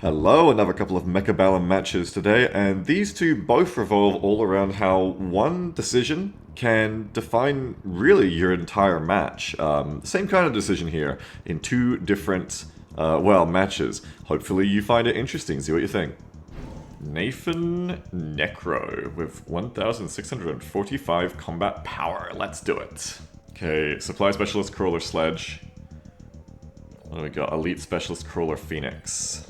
Hello, another couple of Mechabellum matches today, and these two both revolve all around how one decision can define really your entire match. Same kind of decision here in two different, matches. Hopefully you find it interesting, see what you think. Nathan Necro with 1,645 combat power. Let's do it. Okay, Supply Specialist Crawler Sledge. What do we got? Elite Specialist Crawler Phoenix.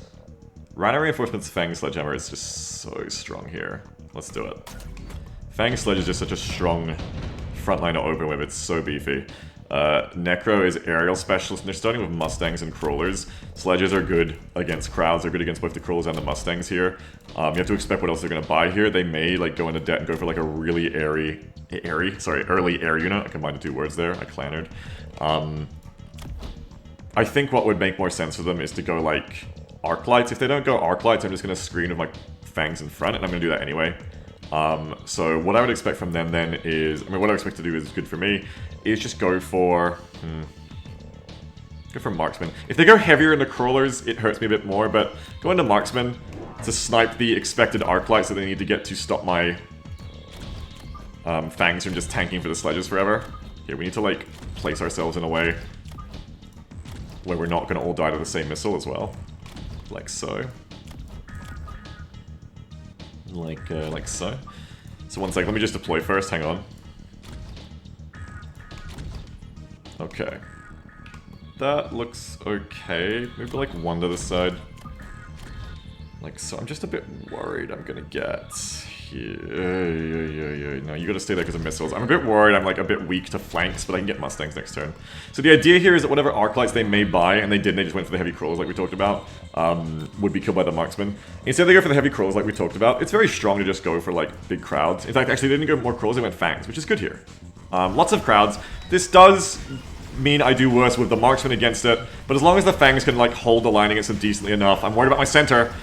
Rhino Reinforcement's Fang Sledgehammer is just so strong here. Let's do it. Fang Sledge is just such a strong frontline to open with. It's so beefy. Necro is Aerial Specialist, and they're starting with Mustangs and Crawlers. Sledges are good against crowds. They're good against both the Crawlers and the Mustangs here. You have to expect what else they're going to buy here. They may like go into debt and go for like a really early air unit. I combined the two words there. I clannered. I think what would make more sense for them is to go like Arc Lights. If they don't go Arc Lights, I'm just going to screen with my Fangs in front, and I'm going to do that anyway. So what I would expect from them then is, what I expect to do is good for me, is just go for Marksman. If they go heavier into Crawlers, it hurts me a bit more, but go into Marksman to snipe the expected Arc Lights that they need to get to stop my Fangs from just tanking for the Sledges forever. Here, we need to like place ourselves in a way where we're not going to all die to the same missile as well. Like so. Like so. So one sec, let me just deploy first, hang on. Okay. That looks okay. Maybe like one to the side. Like so, I'm just a bit worried I'm gonna get here. No, you gotta stay there because of missiles. I'm a bit worried I'm like a bit weak to flanks, but I can get Mustangs next turn. So the idea here is that whatever Arc Lights they may buy, and they did, they just went for the Heavy Crawlers like we talked about, would be killed by the Marksman. Instead they go for the Heavy Crawlers like we talked about. It's very strong to just go for like big crowds. In fact, actually they didn't go more Crawlers, they went Fangs, which is good here. Lots of crowds. This does mean I do worse with the Marksman against it, but as long as the Fangs can like hold the line against them decently enough. I'm worried about my center.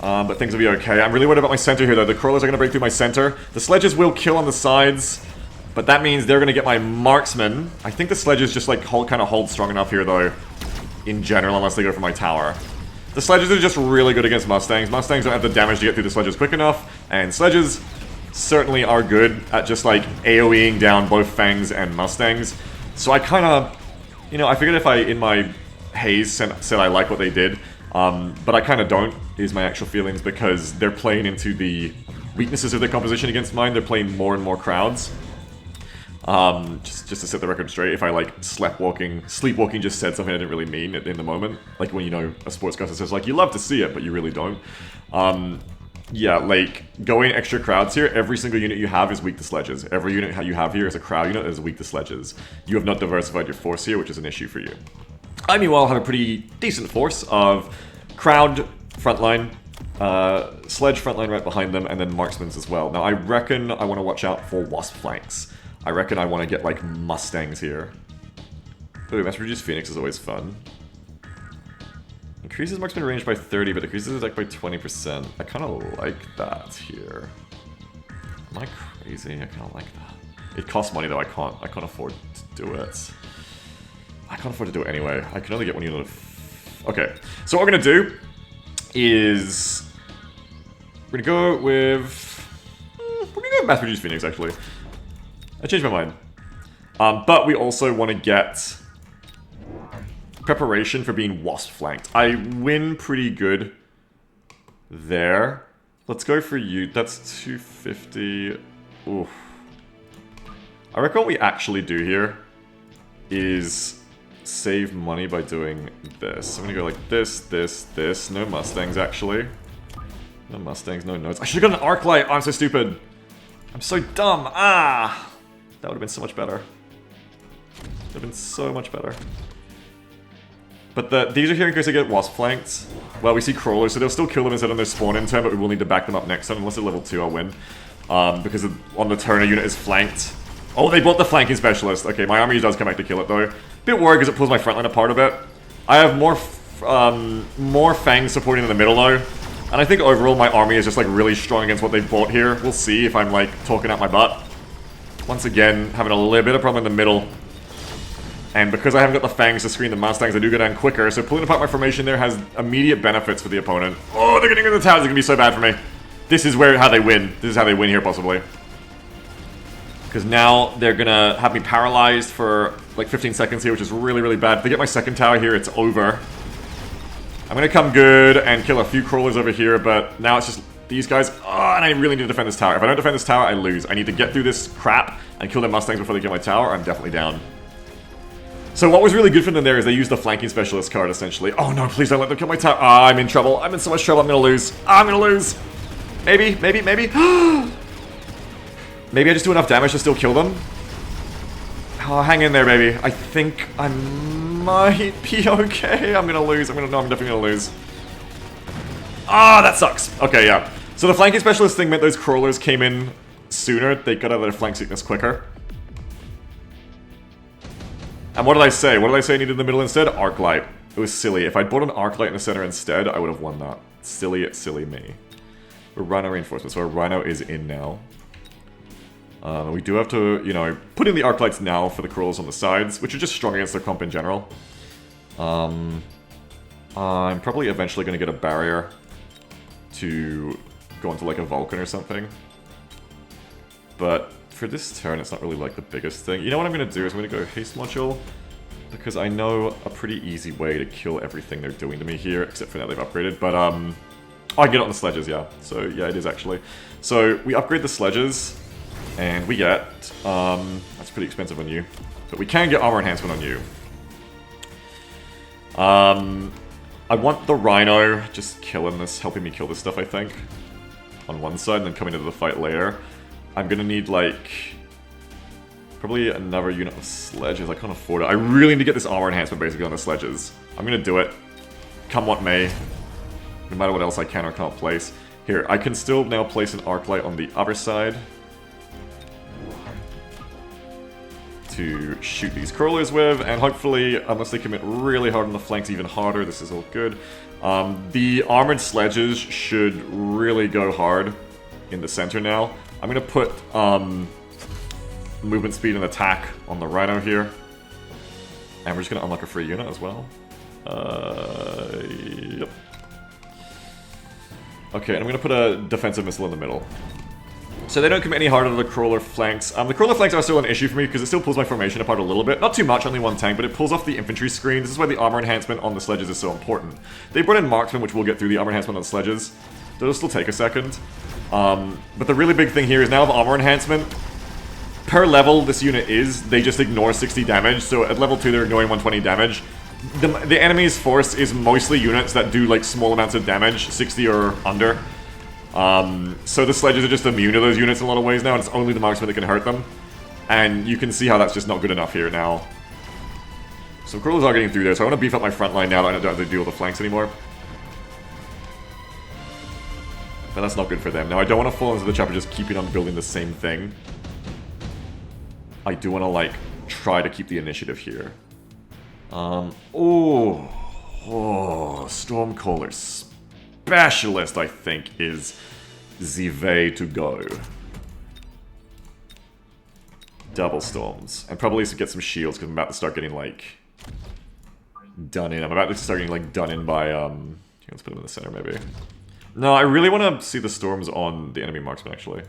But things will be okay. I'm really worried about my center here, though. The Crawlers are going to break through my center. The Sledges will kill on the sides, but that means they're going to get my Marksman. I think the Sledges just, like, kind of hold strong enough here, though, in general, unless they go for my tower. The Sledges are just really good against Mustangs. Mustangs don't have the damage to get through the Sledges quick enough, and Sledges certainly are good at just, like, AoEing down both Fangs and Mustangs. So I kind of, you know, I figured if I, in my haze, said I like what they did, but I kind of don't, is my actual feelings, because they're playing into the weaknesses of their composition against mine. They're playing more and more crowds. Just to set the record straight, if I like sleepwalking just said something I didn't really mean in the moment. Like when, you know, a sportscaster says like, you love to see it, but you really don't. Yeah, like, going extra crowds here, every single unit you have is weak to Sledges. Every unit you have here is a crowd unit that is weak to Sledges. You have not diversified your force here, which is an issue for you. I, meanwhile, have a pretty decent force of crowd frontline, Sledge frontline right behind them, and then Marksmans as well. Now, I reckon I want to watch out for Wasp flanks. I reckon I want to get, like, Mustangs here. Ooh, Mass Reduced Phoenix is always fun. Increases Marksman range by 30, but decreases attack by 20%. I kind of like that here. Am I crazy? I kind of like that. It costs money, though. I can't afford to do it. I can't afford to do it anyway. I can only get one unit of... Okay, so what we're going to do is... We're going to go with... We're going to go with Mass Reduced Phoenix, actually. I changed my mind. But we also want to get preparation for being Wasp flanked. I win pretty good there. Let's go for you. That's 250. Oof. I reckon what we actually do here is save money by doing this. I'm gonna go like this. No Mustangs, actually. No Mustangs, no nodes. I should've got an arc light. Oh, I'm so stupid. I'm so dumb. Ah! That would've been so much better. Would've been so much better. But these are here in case I get Wasp flanked. Well, we see Crawlers, so they'll still kill them instead on their spawn in turn, but we will need to back them up next turn. Unless they're level 2, I'll win. Because on the turn, a unit is flanked. Oh, they bought the flanking specialist. Okay, my army does come back to kill it, though. Bit worried because it pulls my frontline apart a bit. I have more Fangs supporting in the middle, though. And I think overall my army is just, like, really strong against what they bought here. We'll see if I'm, like, talking out my butt. Once again, having a little bit of problem in the middle. And because I haven't got the Fangs to screen the Mustangs, I do go down quicker, so pulling apart my formation there has immediate benefits for the opponent. Oh, they're getting into the towers, it's gonna be so bad for me. This is how they win. This is how they win here, possibly. Because now they're gonna have me paralyzed for like 15 seconds here, which is really, really bad. If they get my second tower here, it's over. I'm gonna come good and kill a few crawlers over here, but now it's just these guys. Oh, and I really need to defend this tower. If I don't defend this tower, I lose. I need to get through this crap and kill their Mustangs before they kill my tower, or I'm definitely down. So what was really good for them there is they used the flanking specialist card, essentially. Oh no, please don't let them kill my tower. Ah, I'm in trouble. I'm in so much trouble, I'm gonna lose. I'm gonna lose. Maybe. Maybe I just do enough damage to still kill them. Oh, hang in there, baby. I think I might be okay. I'm gonna lose. I'm definitely gonna lose. Ah, that sucks. Okay, yeah. So the flanking specialist thing meant those crawlers came in sooner. They got out of their flank sickness quicker. And what did I say? What did I say I needed in the middle instead? Arclight. It was silly. If I'd bought an Arclight in the center instead, I would have won that. Silly, silly me. Rhino reinforcement. So our Rhino is in now. We do have to, you know, put in the Arclights now for the crawlers on the sides, which are just strong against their comp in general. I'm probably eventually going to get a barrier to go into like a Vulcan or something. But for this turn, it's not really like the biggest thing. You know what I'm going to do is I'm going to go Haste Module, because I know a pretty easy way to kill everything they're doing to me here, except for now they've upgraded. But, oh, I can get it on the sledges, yeah. So, yeah, it is actually. So, we upgrade the sledges, and we get, that's pretty expensive on you, but we can get armor enhancement on you. I want the Rhino just killing this, helping me kill this stuff, I think, on one side, and then coming into the fight later. I'm gonna need, like, probably another unit of sledges. I can't afford it. I really need to get this armor enhancement, basically, on the sledges. I'm gonna do it, come what may, no matter what else I can or can't place. Here, I can still now place an Arclight on the other side to shoot these crawlers with, and hopefully, unless they commit really hard on the flanks, even harder, this is all good. The armored sledges should really go hard in the center now. I'm gonna put movement speed and attack on the Rhino here, and we're just gonna unlock a free unit as well. Yep. Okay, and I'm gonna put a defensive missile in the middle, so they don't commit any harder to the crawler flanks. The crawler flanks are still an issue for me because it still pulls my formation apart a little bit. Not too much, only one tank, but it pulls off the infantry screen. This is why the armor enhancement on the sledges is so important. They brought in marksmen, which we'll get through the armor enhancement on the sledges. That'll still take a second. But the really big thing here is now with armor enhancement, per level this unit is, they just ignore 60 damage. So at level 2 they're ignoring 120 damage. The enemy's force is mostly units that do like small amounts of damage, 60 or under. So the sledges are just immune to those units in a lot of ways now, and it's only the marksman that can hurt them. And you can see how that's just not good enough here now. So crawlers are getting through there, so I want to beef up my front line now that I don't have to deal with the flanks anymore. But that's not good for them. Now I don't want to fall into the trap of just keeping on building the same thing. I do want to like try to keep the initiative here. Stormcaller Specialist, I think, is the way to go. Double storms. And probably to get some shields, because I'm about to start getting, like, done in. I'm about to start getting, like, done in by, let's put them in the center, maybe. No, I really want to see the storms on the enemy marksman, actually.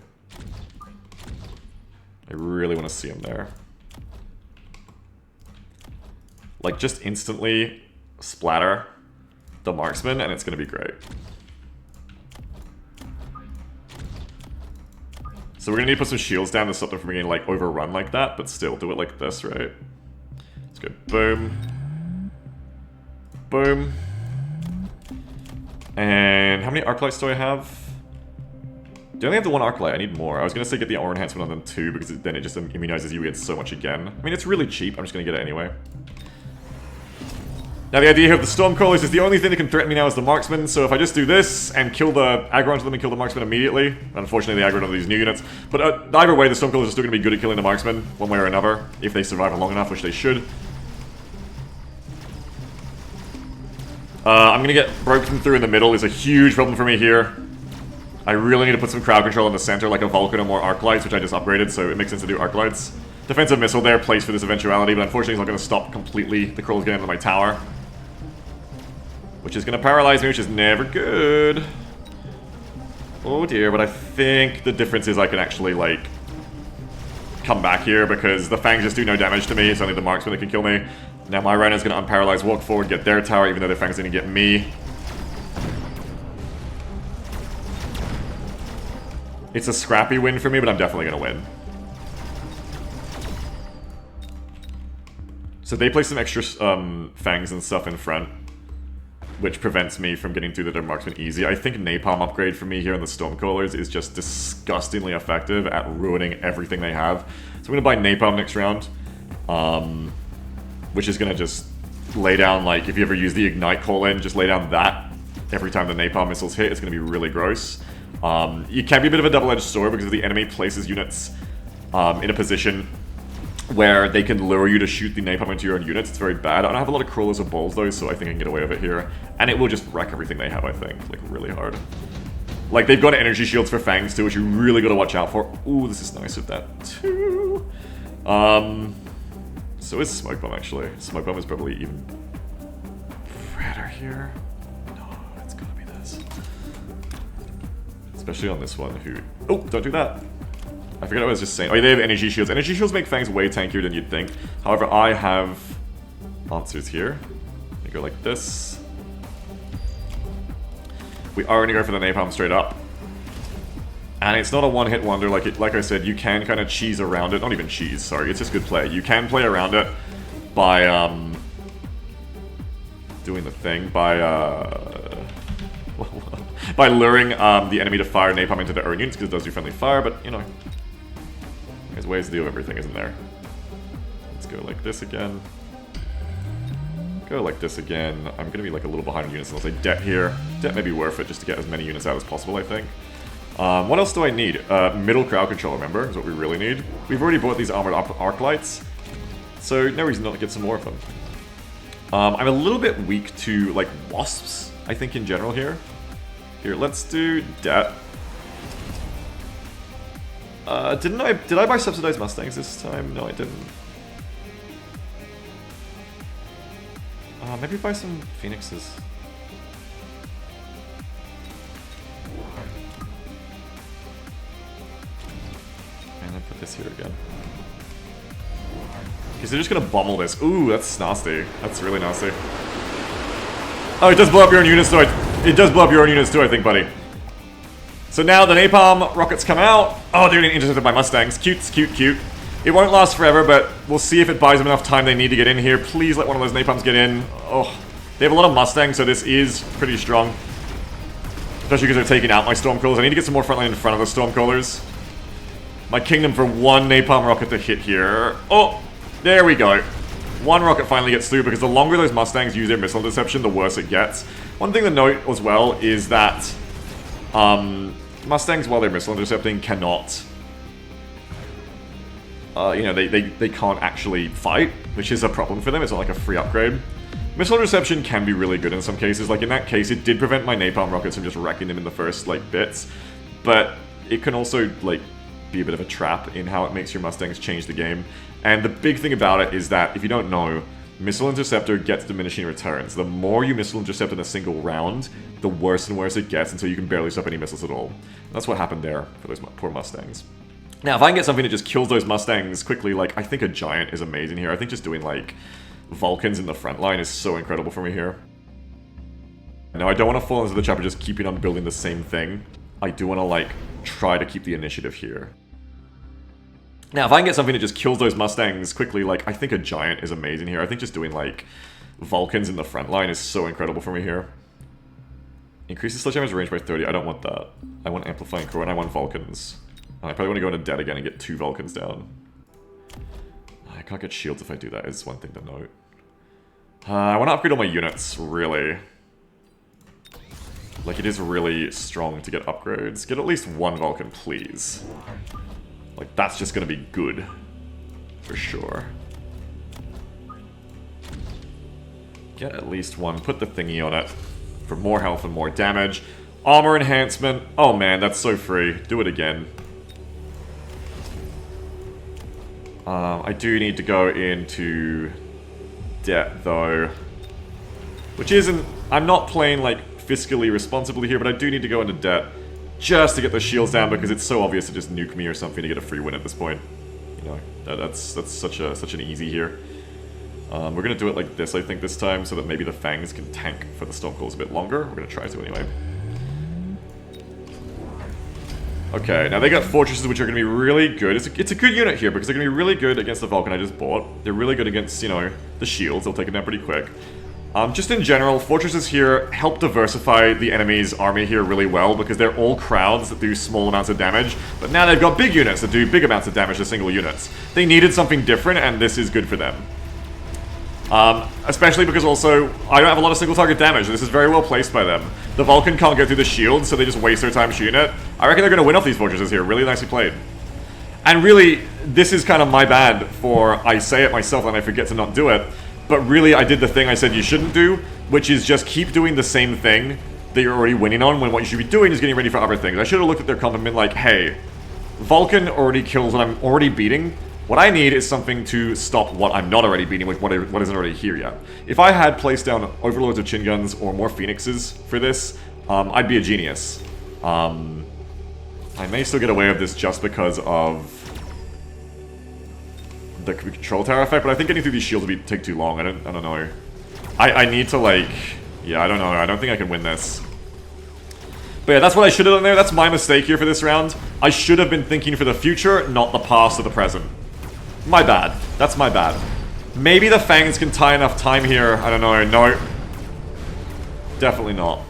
I really want to see them there. Like, just instantly splatter the marksman, and it's going to be great. So we're going to need to put some shields down to stop them from getting, like, overrun like that, but still, do it like this, right? Let's go boom. Boom. And how many arc lights do I have? Do I only have the one arc light? I need more. I was going to say get the armor enhancement on them too, because then it just immunizes you against so much again. I mean, it's really cheap. I'm just going to get it anyway. Now the idea here of the Stormcallers is the only thing that can threaten me now is the Marksman, so if I just do this and kill the aggro onto them and kill the Marksman immediately, unfortunately the aggro onto these new units, but either way the Stormcallers are still going to be good at killing the Marksman, one way or another, if they survive long enough, which they should. I'm going to get broken through in the middle is a huge problem for me here. I really need to put some crowd control in the center, like a Vulcan or more Arc Lights, which I just upgraded, so it makes sense to do Arc Lights. Defensive missile there, placed for this eventuality, but unfortunately it's not going to stop completely the crawlers getting into my tower. Which is going to paralyze me, which is never good. Oh dear, but I think the difference is I can actually, like, come back here because the fangs just do no damage to me. It's only the marksman that can kill me. Now my Rhino's going to unparalyze, walk forward, get their tower, even though their fangs are going to get me. It's a scrappy win for me, but I'm definitely going to win. So they play some extra fangs and stuff in front, which prevents me from getting through the marksman easy. I think napalm upgrade for me here on the Stormcallers is just disgustingly effective at ruining everything they have. So I'm going to buy napalm next round, which is going to just lay down, like, if you ever use the ignite call-in, just lay down that every time the napalm missiles hit. It's going to be really gross. You can be a bit of a double-edged sword because if the enemy places units in a position where they can lure you to shoot the napalm into your own units, it's very bad. I don't have a lot of crawlers or balls though, so I think I can get away with it here. And it will just wreck everything they have, I think, like really hard. Like, they've got energy shields for fangs too, which you really gotta watch out for. Ooh, this is nice with that too. So is Smoke Bomb actually. Smoke Bomb is probably even better here. No, it's gotta be this. Especially on this one who... Oh, don't do that. I forgot what I was just saying. Oh, yeah, they have energy shields. Energy shields make fangs way tankier than you'd think. However, I have answers here. I go like this. We are going to go for the napalm straight up. And it's not a one-hit wonder. Like I said, you can kind of cheese around it. Not even cheese, sorry. It's just good play. You can play around it by doing the thing. By luring the enemy to fire napalm into their own units, because it does do friendly fire, but, you know, there's ways to do everything, isn't there? Let's go like this again. Go like this again. I'm going to be like a little behind on units unless I det here. Det may be worth it just to get as many units out as possible, I think. What else do I need? Middle crowd control, remember, is what we really need. We've already bought these armored arc lights, so no reason not to get some more of them. I'm a little bit weak to, like, wasps, I think, in general here. Here, let's do det. Did I buy subsidized Mustangs this time? No, I didn't. Maybe buy some Phoenixes. And then put this here again. Because they're just gonna bommel this. Ooh, that's nasty. That's really nasty. Oh, it does blow up your own units too. It does blow up your own units too, I think, buddy. So now the napalm rockets come out. Oh, they're getting intercepted by Mustangs. Cute, cute, cute. It won't last forever, but we'll see if it buys them enough time they need to get in here. Please let one of those napalms get in. Oh, they have a lot of Mustangs, so this is pretty strong. Especially because they're taking out my Stormcrawlers. I need to get some more frontline in front of the Stormcrawlers. My kingdom for one napalm rocket to hit here. Oh, there we go. One rocket finally gets through, because the longer those Mustangs use their missile interception, the worse it gets. One thing to note as well is that Mustangs, while they're missile intercepting, cannot... you know, they can't actually fight, which is a problem for them. It's not like a free upgrade. Missile interception can be really good in some cases. Like in that case, it did prevent my napalm rockets from just wrecking them in the first, like, bits. But it can also, like, be a bit of a trap in how it makes your Mustangs change the game. And the big thing about it is that, if you don't know, Missile Interceptor gets diminishing returns. The more you missile intercept in a single round, the worse and worse it gets until you can barely stop any missiles at all. And that's what happened there for those poor Mustangs. Now, if I can get something that just kills those Mustangs quickly, like, I think a Giant is amazing here. I think just doing, like, Vulcans in the front line is so incredible for me here. Now, I don't want to fall into the trap of just keeping on building the same thing. I do want to, like, try to keep the initiative here. Now, if I can get something that just kills those Mustangs quickly, like, I think a Giant is amazing here. I think just doing, like, Vulcans in the front line is so incredible for me here. Increases Sledgehammer's range by 30. I don't want that. I want Amplifying Core and I want Vulcans. And I probably want to go into debt again and get 2 Vulcans down. I can't get shields if I do that, is one thing to note. I want to upgrade all my units, really. Like, it is really strong to get upgrades. Get at least 1 Vulcan, please. Like, that's just gonna be good. For sure. Get at least 1. Put the thingy on it. For more health and more damage. Armor enhancement. Oh man, that's so free. Do it again. I do need to go into debt, though. Which isn't... I'm not playing, like, fiscally responsibly here, but I do need to go into debt just to get those shields down, because it's so obvious to just nuke me or something to get a free win at this point. You know, that's such an easy here. We're gonna do it like this, I think, this time, so that maybe the Fangs can tank for the Stormcalls a bit longer. We're gonna try to anyway. Okay, now they got fortresses which are gonna be really good. It's a good unit here, because they're gonna be really good against the Vulcan I just bought. They're really good against, you know, the shields. They'll take it down pretty quick. Just in general, fortresses here help diversify the enemy's army here really well, because they're all crowds that do small amounts of damage, but now they've got big units that do big amounts of damage to single units. They needed something different, and this is good for them. Especially because also, I don't have a lot of single target damage, this is very well placed by them. The Vulcan can't go through the shield, so they just waste their time shooting it. I reckon they're going to win off these fortresses here, really nicely played. And really, this is kind of my bad for, I say it myself and I forget to not do it, but really I did the thing I said you shouldn't do, which is just keep doing the same thing that you're already winning on, when what you should be doing is getting ready for other things. I should have looked at their comp and been like, hey, Vulcan already kills what I'm already beating. What I need is something to stop what I'm not already beating with what isn't already here yet. If I had placed down overloads of chin guns or more phoenixes for this, I'd be a genius. I may still get away with this just because of the control tower effect, but I think getting through these shields would take too long. I don't know. I need to, like... Yeah, I don't know. I don't think I can win this. But yeah, that's what I should have done there. That's my mistake here for this round. I should have been thinking for the future, not the past or the present. My bad. That's my bad. Maybe the Fangs can tie enough time here. I don't know. No. Definitely not.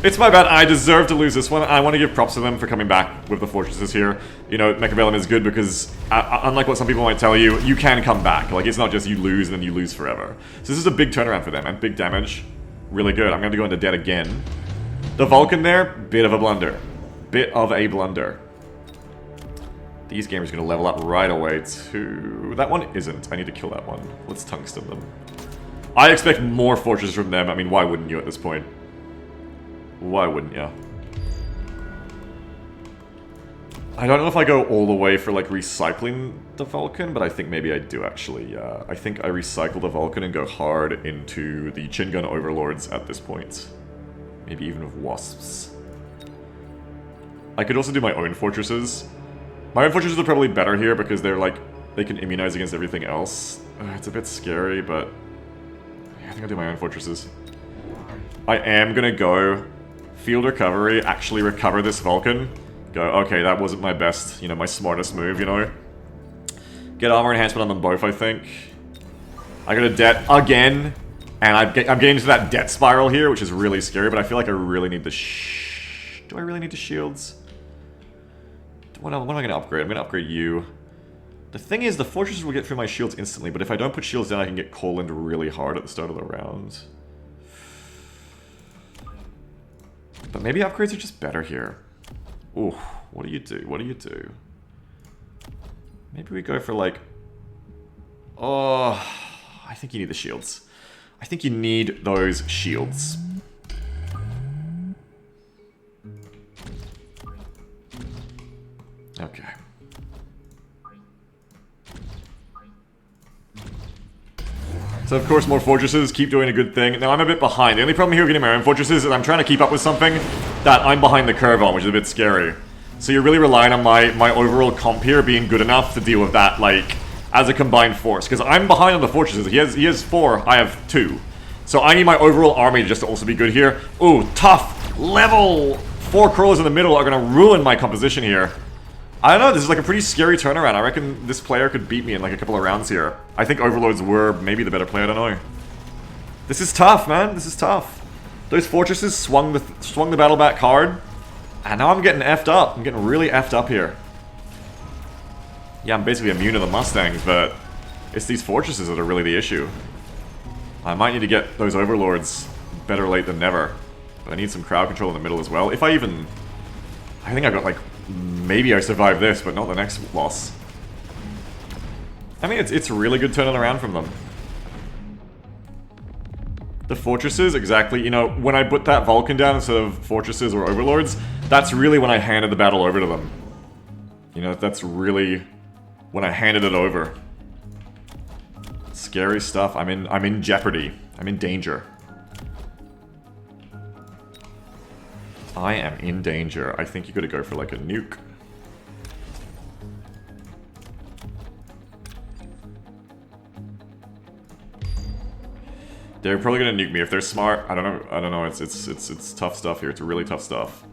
It's my bad. I deserve to lose this one. I want to give props to them for coming back with the fortresses here. You know, Mechabellum is good because, unlike what some people might tell you, you can come back. Like, it's not just you lose and then you lose forever. So this is a big turnaround for them, and big damage. Really good. I'm going to go into debt again. The Vulcan there, bit of a blunder. Bit of a blunder. These gamers are going to level up right away too. That one isn't. I need to kill that one. Let's tungsten them. I expect more fortresses from them. I mean, why wouldn't you at this point? Why wouldn't you? I don't know if I go all the way for, like, recycling the Vulcan, but I think maybe I do, actually. I think I recycle the Vulcan and go hard into the chin gun overlords at this point. Maybe even with wasps. I could also do my own fortresses. My own fortresses are probably better here because they're, like, they can immunize against everything else. It's a bit scary, but yeah, I think I'll do my own fortresses. I am gonna go field recovery, actually recover this Vulcan. Go, okay, that wasn't my best, you know, my smartest move, you know. Get armor enhancement on them both, I think. I got a debt again, and I'm getting into that debt spiral here, which is really scary, but I feel like I really need the do I really need the shields? What am I going to upgrade? I'm going to upgrade you. The thing is, the fortresses will get through my shields instantly, but if I don't put shields down, I can get Colined really hard at the start of the round. But maybe upgrades are just better here. Ooh, what do you do? What do you do? Maybe we go for, like... Oh, I think you need the shields. I think you need those shields. Okay. So of course more fortresses, keep doing a good thing. Now I'm a bit behind. The only problem here with getting my own fortresses is I'm trying to keep up with something that I'm behind the curve on, which is a bit scary. So you're really relying on my overall comp here being good enough to deal with that, like, as a combined force. Because I'm behind on the fortresses. He has 4, I have 2. So I need my overall army just to also be good here. Ooh, tough! Level! 4 crawlers in the middle are gonna ruin my composition here. I don't know, this is like a pretty scary turnaround. I reckon this player could beat me in like a couple of rounds here. I think Overlords were maybe the better player, I don't know. This is tough, man. This is tough. Those fortresses swung the battle back hard. And now I'm getting effed up. I'm getting really effed up here. Yeah, I'm basically immune to the Mustangs, but it's these fortresses that are really the issue. I might need to get those Overlords better late than never. But I need some crowd control in the middle as well. If I even... I think I got like... Maybe I survive this, but not the next loss. I mean, it's really good turning around from them. The fortresses, exactly. You know, when I put that Vulcan down instead of fortresses or Overlords, that's really when I handed the battle over to them. You know, that's really when I handed it over. Scary stuff. I'm in jeopardy. I'm in danger. I am in danger. I think you gotta go for like a nuke. They're probably gonna nuke me if they're smart. I don't know. It's tough stuff here. It's really tough stuff.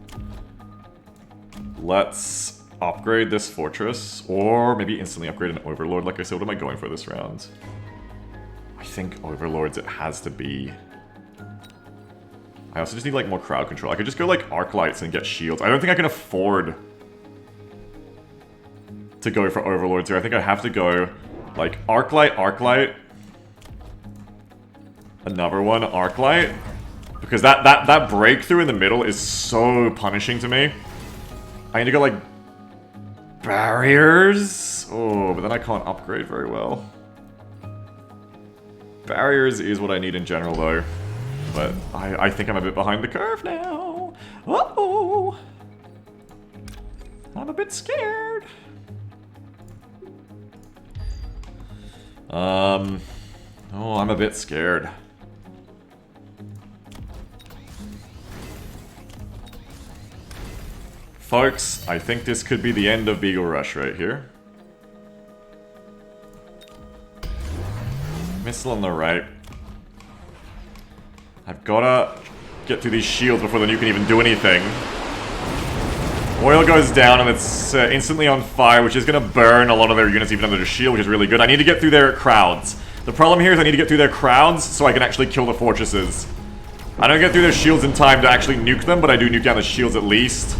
Let's upgrade this fortress, or maybe instantly upgrade an overlord. Like I said, what am I going for this round? I think overlords. It has to be. I also just need like more crowd control. I could just go like arc lights and get shields. I don't think I can afford to go for overlords here. I think I have to go like arc light. Another one, Arclight. Because that breakthrough in the middle is so punishing to me. I need to go like barriers. Oh, but then I can't upgrade very well. Barriers is what I need in general though. But I think I'm a bit behind the curve now. Uh-oh. I'm a bit scared. Oh, I'm a bit scared. Folks, I think this could be the end of Beaglerush right here. Missile on the right. I've gotta get through these shields before the nuke can even do anything. Oil goes down and it's instantly on fire, which is gonna burn a lot of their units even under the shield, which is really good. I need to get through their crowds. The problem here is I need to get through their crowds so I can actually kill the fortresses. I don't get through their shields in time to actually nuke them, but I do nuke down the shields at least.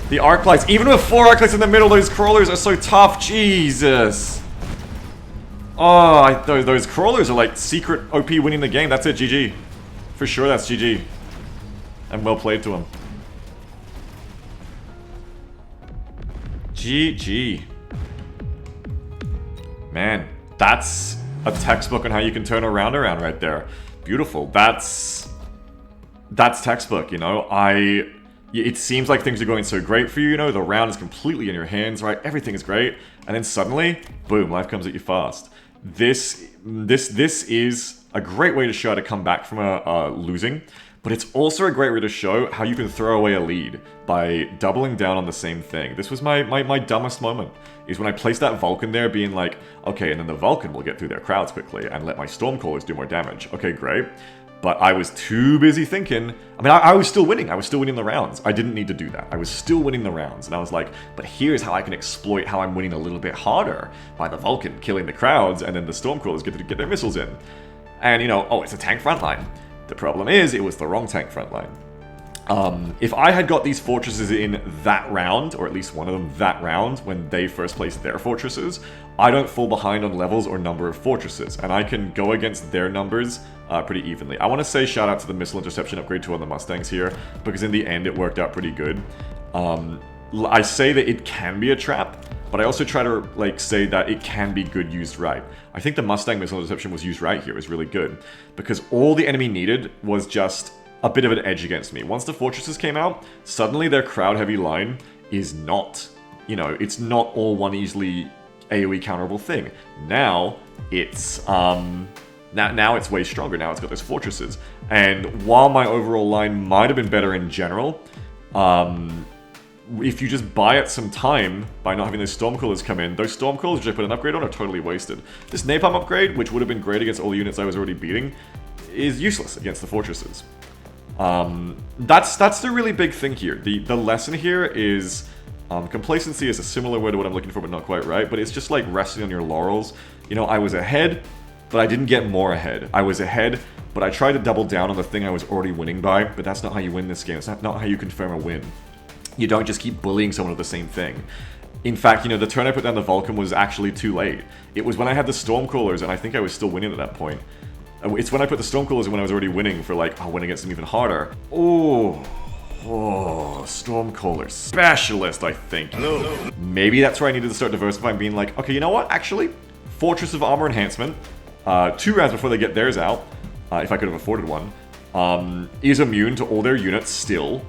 The arc lights, even with 4 arc lights in the middle, those crawlers are so tough. Jesus. Oh, those crawlers are like secret OP winning the game. That's it, GG. For sure, that's GG. And well played to him. GG. Man, that's a textbook on how you can turn a round around right there. Beautiful. That's textbook, you know. It seems like things are going so great for you, you know, the round is completely in your hands, right? Everything is great, and then suddenly, boom, life comes at you fast. This is a great way to show how to come back from losing, but it's also a great way to show how you can throw away a lead by doubling down on the same thing. This was my dumbest moment, is when I placed that Vulcan there being like, okay, and then the Vulcan will get through their crowds quickly and let my Stormcallers do more damage. Okay, great. But I was too busy thinking, I mean, I was still winning. I was still winning the rounds. I didn't need to do that. I was still winning the rounds. And I was like, but here's how I can exploit how I'm winning a little bit harder by the Vulcan killing the crowds and then the Stormcrawlers get to get their missiles in. And, you know, oh, it's a tank frontline. The problem is, it was the wrong tank frontline. If I had got these fortresses in that round, or at least one of them that round, when they first placed their fortresses, I don't fall behind on levels or number of fortresses, and I can go against their numbers pretty evenly. I want to say shout out to the missile interception upgrade 2 on the Mustangs here, because in the end it worked out pretty good. I say that it can be a trap, but I also try to like say that it can be good used right. I think the Mustang missile interception was used right here, it was really good, because all the enemy needed was just a bit of an edge against me. Once the fortresses came out, suddenly their crowd-heavy line is not, you know, it's not all one easily AoE counterable thing. Now, it's, now it's way stronger. Now it's got those fortresses. And while my overall line might have been better in general, if you just buy it some time by not having those Stormcrawlers come in, those Stormcrawlers which I put an upgrade on are totally wasted. This Napalm upgrade, which would have been great against all the units I was already beating, is useless against the fortresses. That's the really big thing here. The lesson here is complacency is a similar word to what I'm looking for, but not quite right. But it's just like resting on your laurels. You know, I was ahead, but I didn't get more ahead. I was ahead, but I tried to double down on the thing I was already winning by. But that's not how you win this game. It's not how you confirm a win. You don't just keep bullying someone with the same thing. In fact, you know, the turn I put down the Vulcan was actually too late. It was when I had the Stormcrawlers, and I think I was still winning at that point. It's when I put the Stormcrawlers in when I was already winning for like, I'll win against them even harder. Oh, Stormcaller Specialist, I think. Hello. Maybe that's where I needed to start diversifying, being like, okay, you know what? Actually, Fortress of Armor Enhancement, 2 rounds before they get theirs out, if I could have afforded one, is immune to all their units still.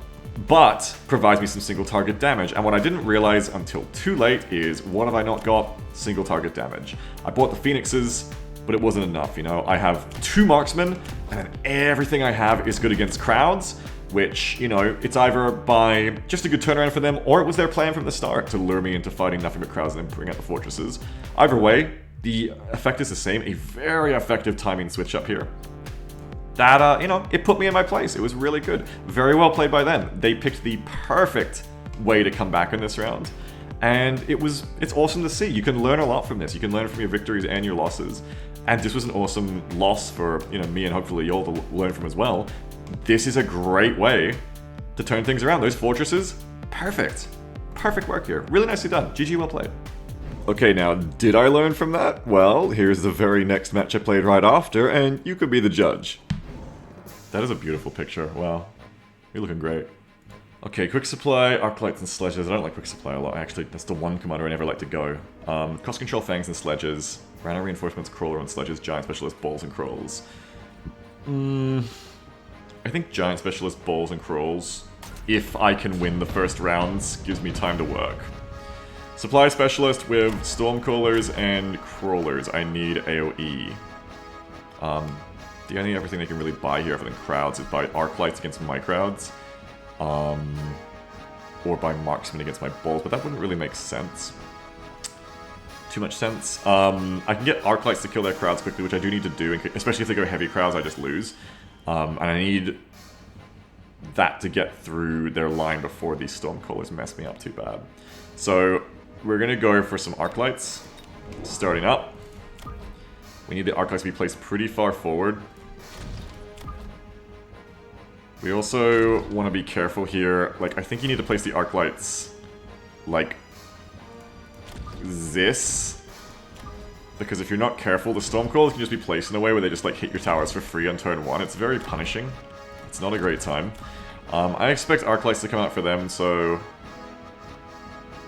but provides me some single target damage. And what I didn't realize until too late is, what have I not got? Single target damage. I bought the Phoenixes, but it wasn't enough, you know? I have 2 marksmen, and then everything I have is good against crowds, which, you know, it's either by just a good turnaround for them, or it was their plan from the start to lure me into fighting nothing but crowds and then bring out the fortresses. Either way, the effect is the same. A very effective timing switch up here. That, you know, it put me in my place. It was really good. Very well played by them. They picked the perfect way to come back in this round. And it's awesome to see. You can learn a lot from this. You can learn from your victories and your losses. And this was an awesome loss for, you know, me and hopefully y'all to learn from as well. This is a great way to turn things around. Those fortresses, perfect. Perfect work here. Really nicely done. GG, well played. Okay, now, did I learn from that? Well, here's the very next match I played right after, and you could be the judge. That is a beautiful picture. Wow. You're looking great. Okay, quick supply, arclights and sledges. I don't like quick supply a lot. Actually, that's the one commander I never like to go. Cost control, fangs and sledges. Rhino reinforcements, crawler and sledges. Giant specialist, balls and crawls. I think giant specialist, balls and crawls, if I can win the first rounds, gives me time to work. Supply specialist with stormcallers and crawlers. I need AoE. The only everything they can really buy here other than crowds is buy arclights against my crowds. Or buy marksmen against my balls, but that wouldn't really make sense. Too much sense. I can get arclights to kill their crowds quickly, which I do need to do, especially if they go heavy crowds, I just lose. And I need that to get through their line before these stormcallers mess me up too bad. So we're gonna go for some arclights. Starting up. We need the arclights to be placed pretty far forward. We also want to be careful here. Like, I think you need to place the arclights like this. Because if you're not careful, the stormcallers can just be placed in a way where they just like hit your towers for free on turn 1. It's very punishing. It's not a great time. I expect arclights to come out for them, so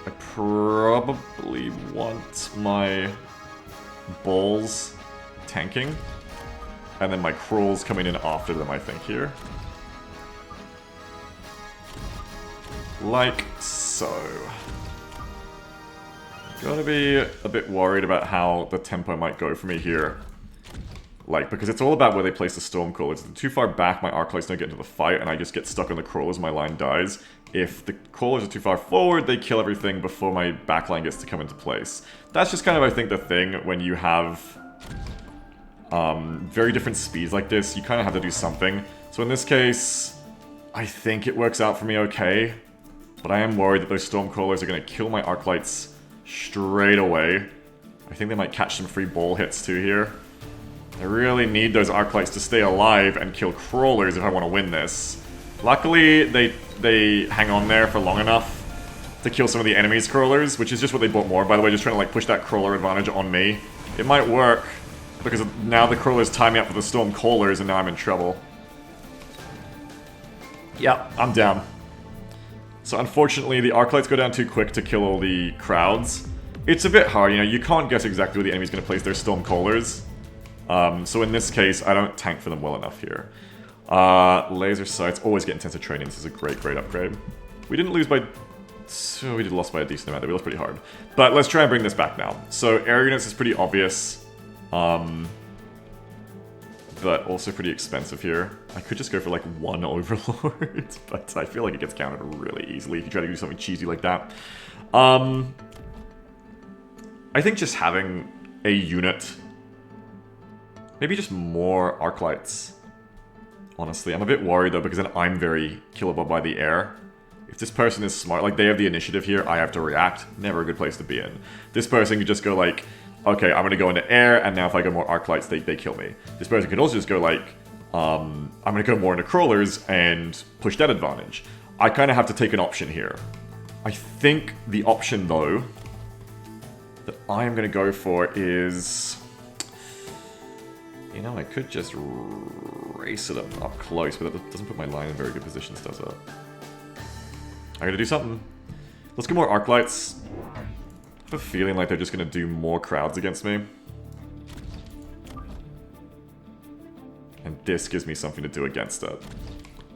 I probably want my balls tanking, and then my crawls coming in after them, I think, here. Like so. Gotta be a bit worried about how the tempo might go for me here. Like, because it's all about where they place the stormcallers. If they're too far back, my arclights don't get into the fight, and I just get stuck on the crawlers, my line dies. If the crawlers are too far forward, they kill everything before my backline gets to come into place. That's just kind of, I think, the thing when you have very different speeds like this. You kind of have to do something. So in this case, I think it works out for me okay. But I am worried that those stormcrawlers are going to kill my arclights straight away. I think they might catch some free ball hits too here. I really need those arclights to stay alive and kill crawlers if I want to win this. Luckily, they hang on there for long enough to kill some of the enemy's crawlers, which is just what they bought more, by the way, just trying to like push that crawler advantage on me. It might work, because now the crawlers tie me up with the storm callers and now I'm in trouble. Yeah, I'm down. So unfortunately, the arclights go down too quick to kill all the crowds. It's a bit hard, you know, you can't guess exactly where the enemy's going to place their storm callers. So in this case, I don't tank for them well enough here. Laser sights, always get intensive training. This is a great, great upgrade. We didn't lose by... So we did lost by a decent amount. We lost pretty hard. But let's try and bring this back now. So air units is pretty obvious. But also pretty expensive here. I could just go for like one Overlord, but I feel like it gets countered really easily if you try to do something cheesy like that. I think just having a unit... Maybe just more Arclights. Honestly, I'm a bit worried though, because then I'm very killable by the air. If this person is smart, like they have the initiative here, I have to react. Never a good place to be in. This person could just go like, okay, I'm gonna go into air, and now if I go more Arclights, they kill me. This person can also just go like, I'm gonna go more into crawlers and push that advantage. I kind of have to take an option here. I think the option though, that I'm gonna go for is... You know, I could just race it up close, but that doesn't put my line in very good positions, does it? I gotta do something. Let's get more Arclights. I have a feeling like they're just gonna do more crowds against me. And this gives me something to do against it.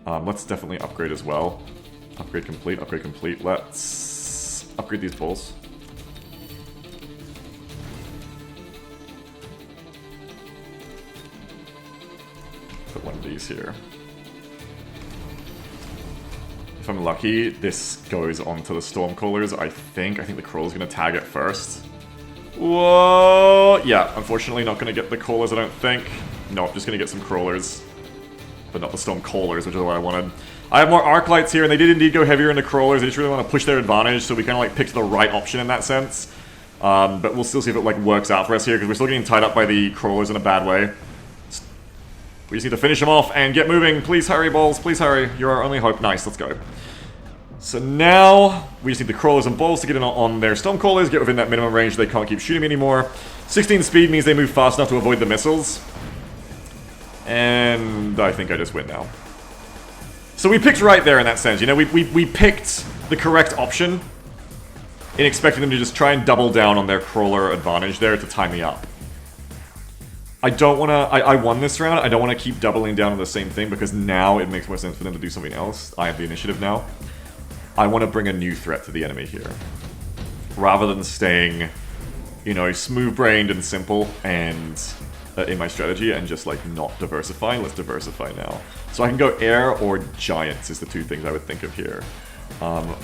Let's definitely upgrade as well. Upgrade complete, upgrade complete. Let's upgrade these balls. Put one of these here. If I'm lucky, this goes onto the Stormcallers, I think. I think the Crawler's gonna tag it first. Whoa! Yeah, unfortunately not gonna get the Callers, I don't think. Nope, just gonna get some Crawlers. But not the Stormcallers, which is what I wanted. I have more Arclights here, and they did indeed go heavier into Crawlers. They just really want to push their advantage, so we kind of like picked the right option in that sense. But we'll still see if it like works out for us here, because we're still getting tied up by the Crawlers in a bad way. We just need to finish them off and get moving. Please hurry, balls. Please hurry. You're our only hope. Nice, let's go. So now, we just need the Crawlers and balls to get in on their Stormcallers, get within that minimum range. They can't keep shooting me anymore. 16 speed means they move fast enough to avoid the missiles. And I think I just win now. So we picked right there in that sense, you know, we picked the correct option in expecting them to just try and double down on their Crawler advantage there to tie me up. I don't want to, I won this round, I don't want to keep doubling down on the same thing because now it makes more sense for them to do something else. I have the initiative now. I want to bring a new threat to the enemy here. Rather than staying, you know, smooth-brained and simple and in my strategy and just like not diversifying, let's diversify now. So I can go air or giants is the two things I would think of here. I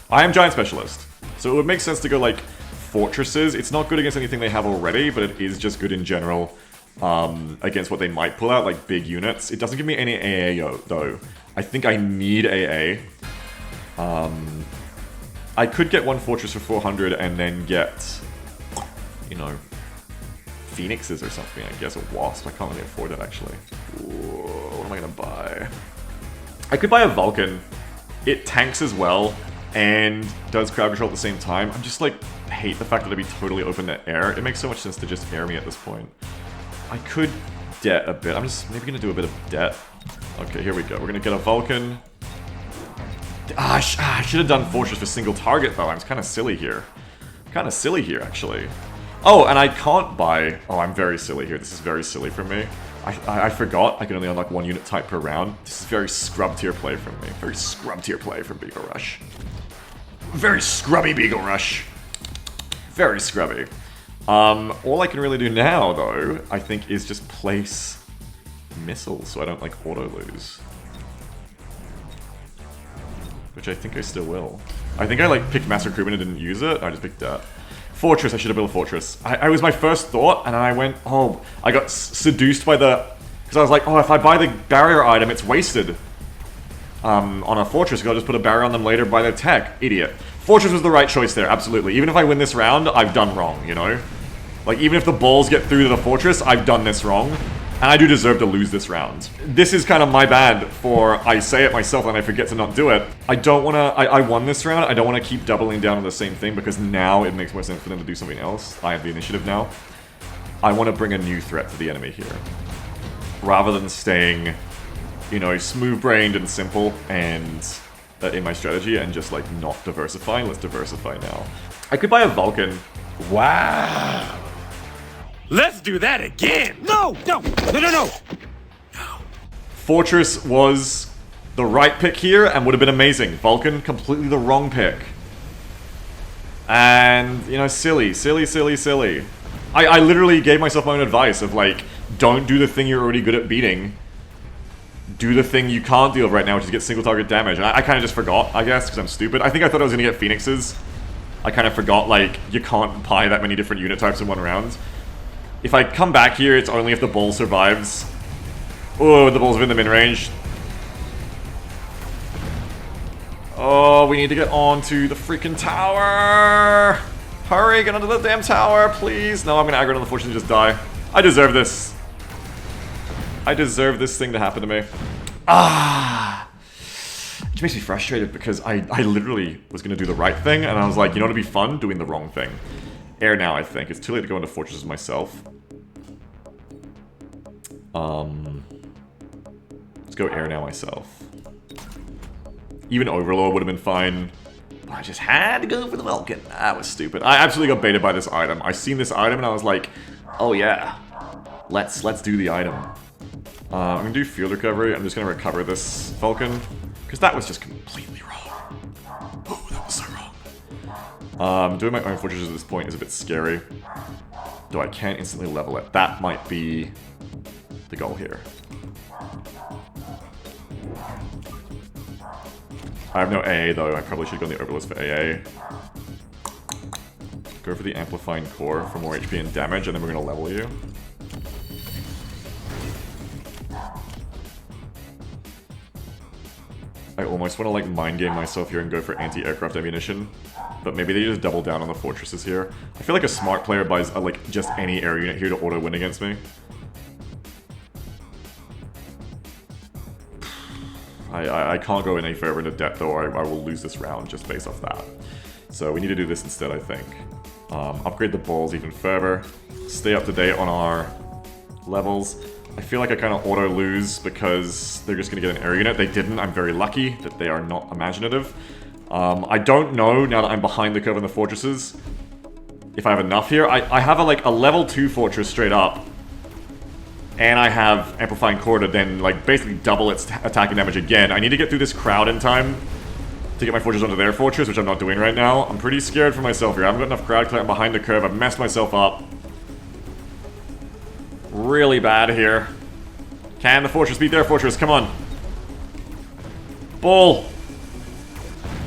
am giant specialist, so it would make sense to go like fortresses. It's not good against anything they have already, but it is just good in general against what they might pull out, like big units. It doesn't give me any AA though. I think I need AA. I could get one fortress for 400 and then get, you know, Phoenixes or something, I guess, a Wasp. I can't really afford it, actually. Whoa, what am I gonna buy? I could buy a Vulcan. It tanks as well, and does crowd control at the same time. I'm just, like, hate the fact that I'd be totally open to air. It makes so much sense to just air me at this point. I could debt a bit. I'm just maybe gonna do a bit of debt. Okay, here we go. We're gonna get a Vulcan. I should have done Fortress for single target, though. I'm kind of silly here. Kind of silly here, actually. Oh, and I can't buy... Oh, I'm very silly here. This is very silly for me. I forgot I can only unlock one unit type per round. This is very scrub tier play from me. Very scrub tier play from Beaglerush. Very scrubby Beaglerush. Very scrubby. All I can really do now, though, I think, is just place missiles so I don't, like, auto-lose. Which I think I still will. I think I, like, picked mass recruitment and didn't use it. I just picked that. Fortress, I should have built a fortress. I was my first thought, and I went, oh, I got seduced by the... Because I was like, oh, if I buy the barrier item, it's wasted on a fortress, because I'll just put a barrier on them later by their tech. Idiot. Fortress was the right choice there, absolutely. Even if I win this round, I've done wrong, you know? Like, even if the balls get through to the fortress, I've done this wrong. And I do deserve to lose this round. This is kind of my bad for I say it myself and I forget to not do it. I don't want to... I won this round. I don't want to keep doubling down on the same thing because now it makes more sense for them to do something else. I have the initiative now. I want to bring a new threat to the enemy here. Rather than staying, you know, smooth-brained and simple and in my strategy and just, like, not diversifying. Let's diversify now. I could buy a Vulcan. Wow. Let's do that again! No! No! No, no, no! Fortress was the right pick here and would have been amazing. Vulcan, completely the wrong pick. And, you know, silly. I literally gave myself my own advice of, like, don't do the thing you're already good at beating. Do the thing you can't deal with right now, which is get single target damage. And I kind of just forgot, I guess, because I'm stupid. I think I thought I was going to get Phoenixes. I kind of forgot, like, you can't buy that many different unit types in one round. If I come back here, it's only if the ball survives. Oh, the ball's within the min-range. Oh, we need to get onto the freaking tower. Hurry, get onto the damn tower, please. No, I'm gonna aggro on the fortune and just die. I deserve this. I deserve this thing to happen to me. Ah! Which makes me frustrated because I literally was gonna do the right thing and I was like, you know what'd be fun? Doing the wrong thing. Air now, I think. It's too late to go into fortresses myself. Let's go air now myself. Even Overlord would have been fine. But I just had to go for the Vulcan. That was stupid. I absolutely got baited by this item. I seen this item and I was like, oh yeah. Let's do the item. I'm gonna do field recovery. I'm just gonna recover this Vulcan. Because that was just completely wrong. Oh, that was so wrong. Doing my own fortresses at this point is a bit scary. Though I can't instantly level it. That might be the goal here. I have no AA though, I probably should go on the overlords for AA. Go for the amplifying core for more HP and damage, and then we're gonna level you. I almost want to like mind game myself here and go for anti-aircraft ammunition, but maybe they just double down on the fortresses here. I feel like a smart player buys like just any air unit here to auto win against me. I can't go any further into debt though, or I will lose this round just based off that. So we need to do this instead, I think. Upgrade the balls even further. Stay up to date on our levels. I feel like I kind of auto-lose because they're just going to get an air unit. They didn't. I'm very lucky that they are not imaginative. I don't know, now that I'm behind the curve on the fortresses, if I have enough here. I have a level 2 fortress straight up. And I have Amplifying Core to then, like, basically double its attacking damage again. I need to get through this crowd in time to get my fortress onto their fortress, which I'm not doing right now. I'm pretty scared for myself here. I haven't got enough crowd clear. I'm behind the curve. I've messed myself up. Really bad here. Can the fortress beat their fortress? Come on. Bull.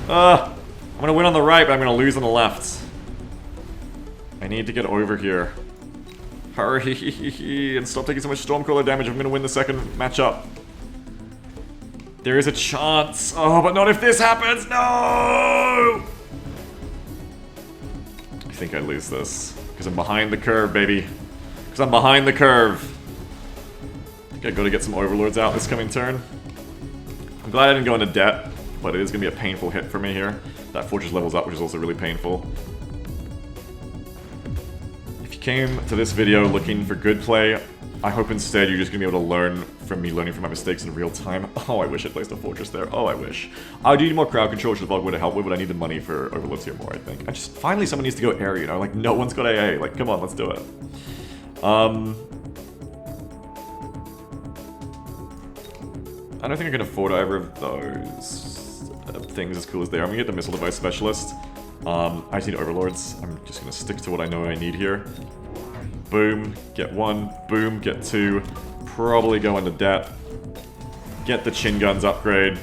I'm gonna win on the right, but I'm gonna lose on the left. I need to get over here. Hurry, and stop taking so much Stormcrawler damage if I'm gonna win the second matchup. There is a chance. Oh, but not if this happens. No! I think I lose this. Because I'm behind the curve, baby. Because I'm behind the curve. I think I gotta get some overlords out this coming turn. I'm glad I didn't go into debt, but it is gonna be a painful hit for me here. That fortress levels up, which is also really painful. Came to this video looking for good play, I hope instead you're just gonna be able to learn from me learning from my mistakes in real time. Oh, I wish I placed a fortress there. Oh, I wish. I do need more crowd control, which is what would help with, but I need the money for overlords here more, I think. I just, finally someone needs to go air, you know? Like, no one's got AA. Like, come on, let's do it. I don't think I can afford either of those things as cool as they are. I'm gonna get the missile device specialist. I just need overlords. I'm just gonna stick to what I know I need here. Boom, get 1, boom, get 2, probably go into debt. Get the chin guns upgrade.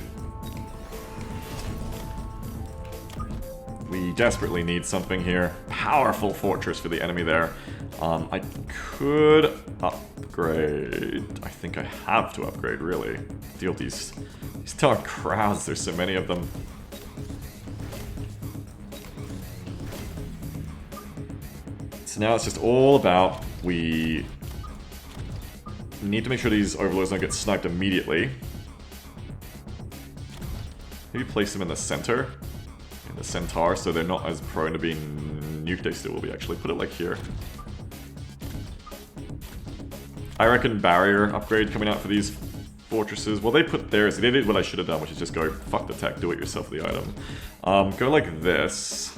We desperately need something here. Powerful fortress for the enemy there. I could upgrade. I think I have to upgrade, really. Deal with these dark crowds, there's so many of them. So now it's just all about, we need to make sure these overlords don't get sniped immediately. Maybe place them in the center, in the centaur, so they're not as prone to being nuked. They still will be, actually. Put it like here. I reckon barrier upgrade coming out for these fortresses. Well, they put theirs. They did what I should have done, which is just go, fuck the tech, do it yourself with the item. Go like this.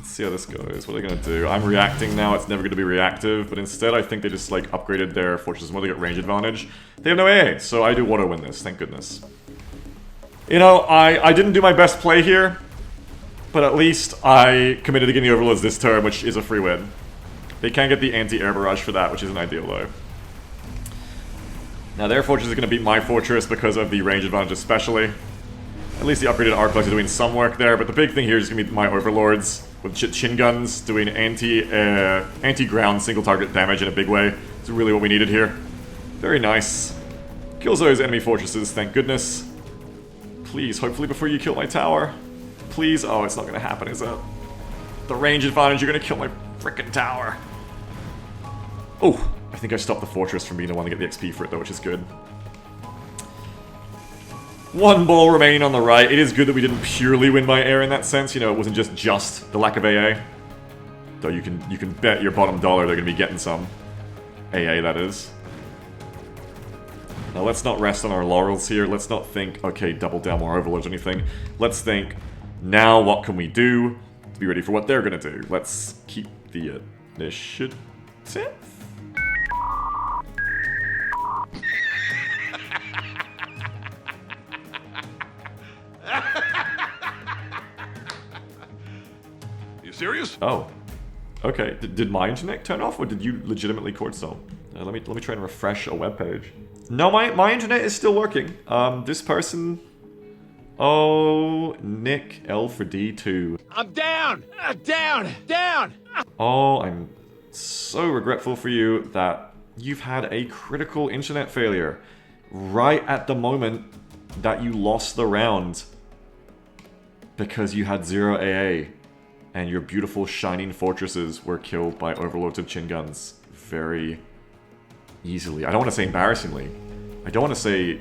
See how this goes. What are they gonna do? I'm reacting now. It's never gonna be reactive, but instead I think they just like upgraded their fortresses more. They get range advantage. They have no AA, so I do auto win this. Thank goodness. You know, I didn't do my best play here, but at least I committed to getting the overlords this turn, which is a free win. They can get the anti-air barrage for that, which isn't ideal though. Now their fortress is gonna beat my fortress because of the range advantage, especially. At least the upgraded arc lights are doing some work there, but the big thing here is gonna be my overlords with chin guns doing anti-ground single target damage in a big way. It's really what we needed here. Very nice. Kills those enemy fortresses, thank goodness. Please, hopefully before you kill my tower. Please. Oh, it's not gonna happen, is it? The range advantage, you're gonna kill my frickin' tower. Oh, I think I stopped the fortress from being the one to get the XP for it though, which is good. 1 ball remaining on the right. It is good that we didn't purely win by air in that sense. You know, it wasn't just the lack of AA. Though you can bet your bottom dollar they're going to be getting some. AA, that is. Now let's not rest on our laurels here. Let's not think, okay, double down more overlords or anything. Let's think, now what can we do to be ready for what they're going to do? Let's keep the initiative. Serious? Oh. Okay. Did my internet turn off, or did you legitimately cord stall? Let me try and refresh a web page. No, my internet is still working. This person... Oh, Nick L for D2. I'm down! Down! Oh, I'm so regretful for you that you've had a critical internet failure right at the moment that you lost the round because you had 0 AA and your beautiful shining fortresses were killed by overlords of chin guns very easily. I don't want to say embarrassingly. I don't want to say,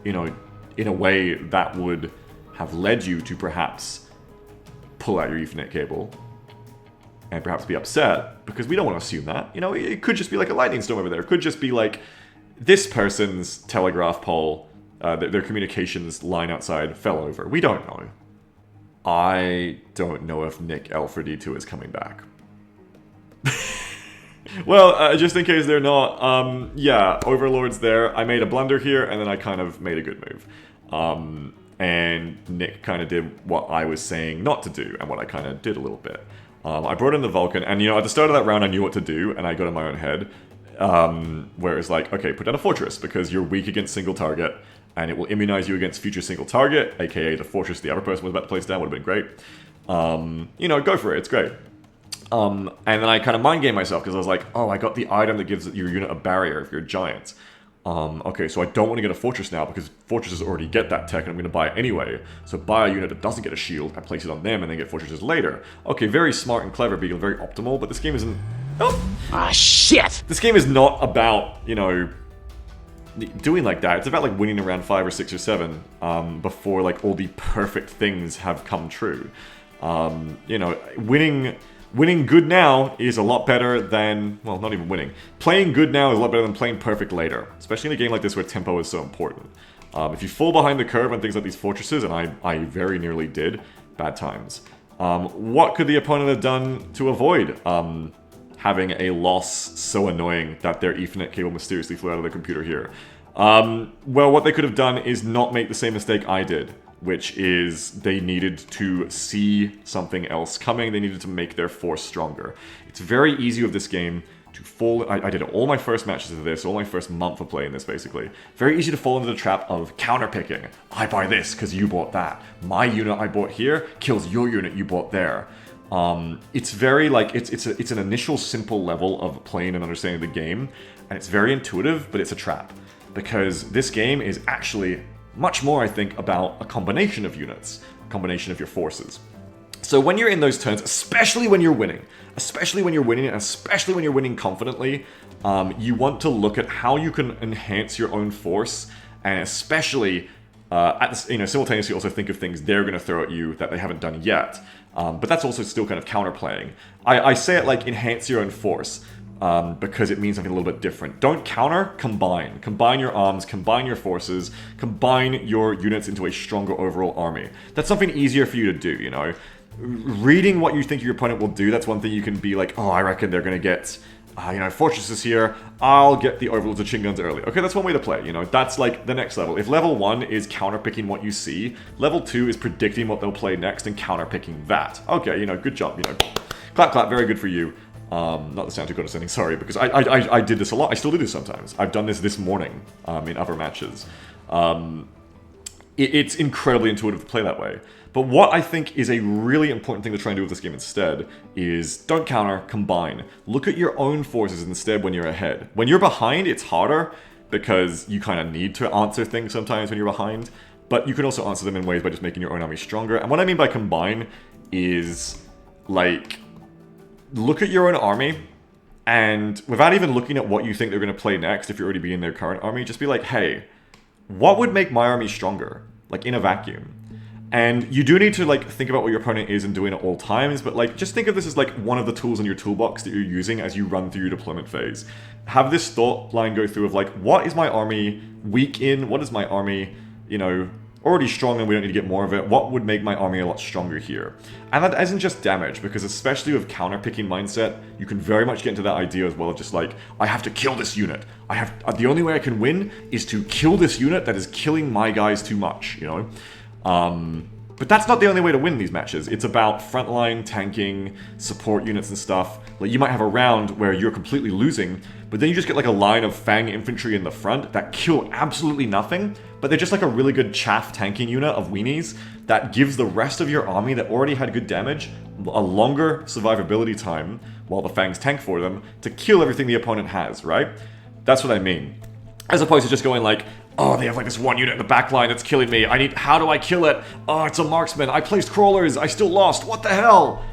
you know, in a way that would have led you to perhaps pull out your Ethernet cable and perhaps be upset, because we don't want to assume that. You know, it could just be like a lightning storm over there. It could just be like this person's telegraph pole, their communications line outside fell over. We don't know. I don't know if Nick L4D2 is coming back. Well, just in case they're not, yeah, Overlord's there. I made a blunder here, and then I kind of made a good move. And Nick kind of did what I was saying not to do, and what I kind of did a little bit. I brought in the Vulcan, and, you know, at the start of that round I knew what to do, and I got in my own head. Where it's like, okay, put down a fortress, because you're weak against single target, and it will immunize you against future single target, aka the fortress the other person was about to place down would have been great. You know, go for it, it's great. And then I kind of mind game myself, because I was like, oh, I got the item that gives your unit a barrier if you're a giant. Okay, so I don't want to get a fortress now, because fortresses already get that tech, and I'm going to buy it anyway. So buy a unit that doesn't get a shield, I place it on them, and then get fortresses later. Okay, very smart and clever, Beagle, very optimal, but this game isn't... Oh! Ah, shit! This game is not about, you know, doing like that. It's about, like, winning around 5 or 6 or 7 before, like, all the perfect things have come true. You know, winning good now is a lot better than, well, not even winning. Playing good now is a lot better than playing perfect later, especially in a game like this where tempo is so important. If you fall behind the curve on things like these fortresses, and I very nearly did, bad times. What could the opponent have done to avoid having a loss so annoying that their Ethernet cable mysteriously flew out of their computer here? Well, what they could have done is not make the same mistake I did, which is they needed to see something else coming. They needed to make their force stronger. It's very easy with this game to fall... I did all my first matches of this, all my first month of playing this, basically. Very easy to fall into the trap of counterpicking. I buy this because you bought that. My unit I bought here kills your unit you bought there. It's very, like, it's an initial simple level of playing and understanding the game, and it's very intuitive, but it's a trap. Because this game is actually... much more, I think, about a combination of units, a combination of your forces. So when you're in those turns, especially when you're winning, and especially when you're winning confidently, you want to look at how you can enhance your own force, and especially, simultaneously also think of things they're going to throw at you that they haven't done yet. But that's also still kind of counterplaying. I say it like enhance your own force. Because it means something a little bit different. Don't counter, combine. Combine your arms, combine your forces, combine your units into a stronger overall army. That's something easier for you to do, you know? Reading what you think your opponent will do, that's one thing you can be like, oh, I reckon they're going to get, fortresses here, I'll get the overlords of chin guns early. Okay, that's one way to play, you know? That's like the next level. If level 1 is counterpicking what you see, level 2 is predicting what they'll play next and counterpicking that. Okay, you know, good job, you know. Clap, clap, very good for you. Not the sound too condescending, sorry, because I did this a lot. I still do this sometimes. I've done this morning in other matches. It's incredibly intuitive to play that way. But what I think is a really important thing to try and do with this game instead is don't counter, combine. Look at your own forces instead when you're ahead. When you're behind, it's harder because you kind of need to answer things sometimes when you're behind. But you can also answer them in ways by just making your own army stronger. And what I mean by combine is, like... look at your own army, and without even looking at what you think they're going to play next, if you're already being their current army, just be like, hey, what would make my army stronger? Like, in a vacuum. And you do need to, like, think about what your opponent is and doing at all times, but, like, just think of this as, like, one of the tools in your toolbox that you're using as you run through your deployment phase. Have this thought line go through of, like, what is my army weak in? What is my army, you know... already strong and we don't need to get more of it. What would make my army a lot stronger here? And that isn't just damage, because especially with counter-picking mindset, you can very much get into that idea as well of just like, I have to kill this unit. The only way I can win is to kill this unit that is killing my guys too much, you know? But that's not the only way to win these matches. It's about frontline, tanking, support units and stuff. Like, you might have a round where you're completely losing, but then you just get like a line of Fang infantry in the front that kill absolutely nothing, but they're just like a really good chaff tanking unit of weenies that gives the rest of your army that already had good damage a longer survivability time while the Fangs tank for them to kill everything the opponent has, right? That's what I mean. As opposed to just going like, oh, they have like this one unit in the back line that's killing me. How do I kill it? Oh, it's a marksman. I placed crawlers. I still lost. What the hell?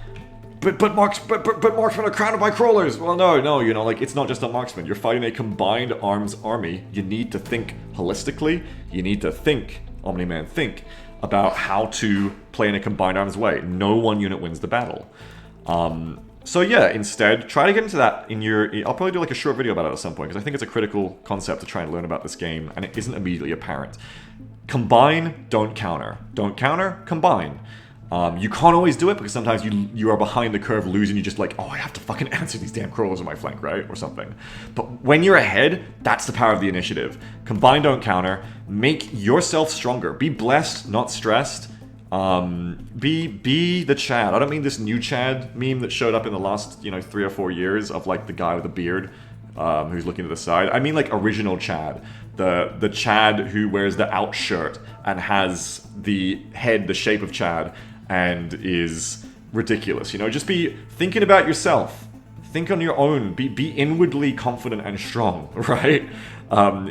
But marksmen are crowned by crawlers. Well, no, you know, like, it's not just a marksman. You're fighting a combined arms army. You need to think holistically. You need to think, Omni-Man, think about how to play in a combined arms way. No one unit wins the battle. So yeah, instead, try to get into that in your... I'll probably do like a short video about it at some point, because I think it's a critical concept to try and learn about this game, and it isn't immediately apparent. Combine, don't counter. Don't counter, combine. You can't always do it, because sometimes you are behind the curve losing, you're just like, oh, I have to fucking answer these damn crawlers on my flank, right? Or something. But when you're ahead, that's the power of the initiative. Combine, don't counter. Make yourself stronger. Be blessed, not stressed. Be the Chad. I don't mean this new Chad meme that showed up in the last, 3 or 4 years of like the guy with the beard who's looking to the side. I mean like original Chad. The Chad who wears the out shirt and has the head the shape of Chad and is ridiculous. Just be thinking about yourself. Think on your own. Be inwardly confident and strong, right?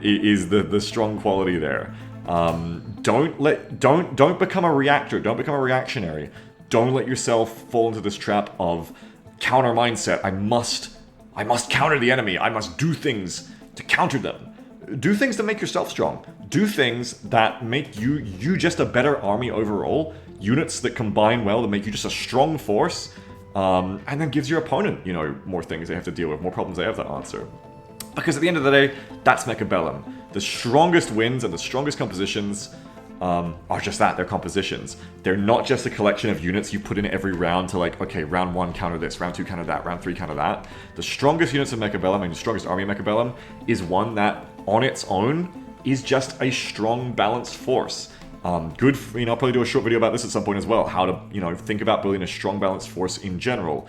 Is the strong quality there. Don't become a reactor. Don't become a reactionary. Don't let yourself fall into this trap of counter mindset. I must counter the enemy. I must do things to counter them. Do things to make yourself strong. Do things that make you just a better army overall. Units that combine well to make you just a strong force. And then gives your opponent, more things they have to deal with, more problems they have to answer. Because at the end of the day, that's Mechabellum. The strongest wins and the strongest compositions are just that, they're compositions. They're not just a collection of units you put in every round to like, okay, round 1 counter this, round 2 counter that, round 3 counter that. The strongest units of Mechabellum and the strongest army of Mechabellum is one that, on its own, is just a strong, balanced force. I'll probably do a short video about this at some point as well, how to, think about building a strong, balanced force in general,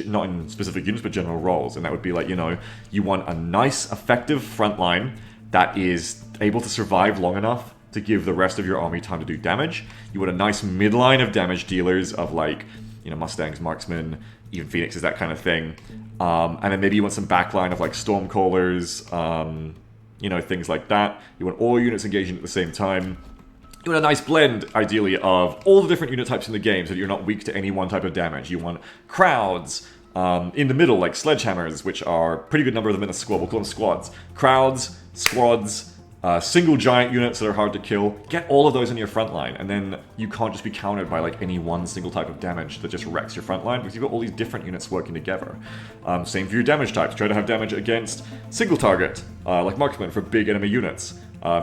not in specific units, but general roles. And that would be like, you want a nice, effective front line that is able to survive long enough to give the rest of your army time to do damage. You want a nice midline of damage dealers of like, Mustangs, Marksmen, even Phoenixes, that kind of thing. And then maybe you want some backline of like Stormcallers, things like that. You want all units engaging at the same time. You want a nice blend, ideally, of all the different unit types in the game so that you're not weak to any one type of damage. You want crowds in the middle, like sledgehammers, which are a pretty good number of them in a squad. We'll call them squads. Crowds, squads, single giant units that are hard to kill. Get all of those in your front line, and then you can't just be countered by like any one single type of damage that just wrecks your front line, because you've got all these different units working together. Same for your damage types. Try to have damage against single target, like Marksman for big enemy units.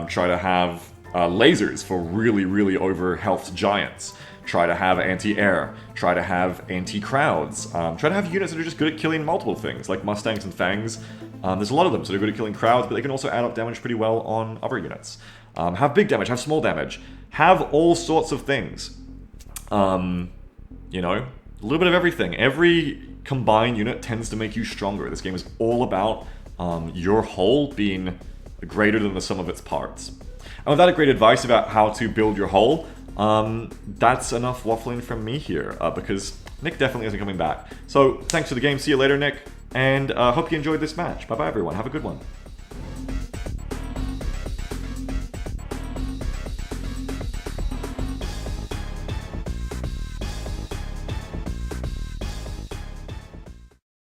Try to have lasers for really, really over-healthed giants. Try to have anti-air. Try to have anti-crowds. Try to have units that are just good at killing multiple things, like Mustangs and Fangs. There's a lot of them, so they're good at killing crowds, but they can also add up damage pretty well on other units. Have big damage, have small damage. Have all sorts of things. A little bit of everything. Every combined unit tends to make you stronger. This game is all about your whole being greater than the sum of its parts. And with that great advice about how to build your whole, that's enough waffling from me here, because Nick definitely isn't coming back. So, thanks for the game, see you later, Nick, and hope you enjoyed this match. Bye-bye, everyone, have a good one.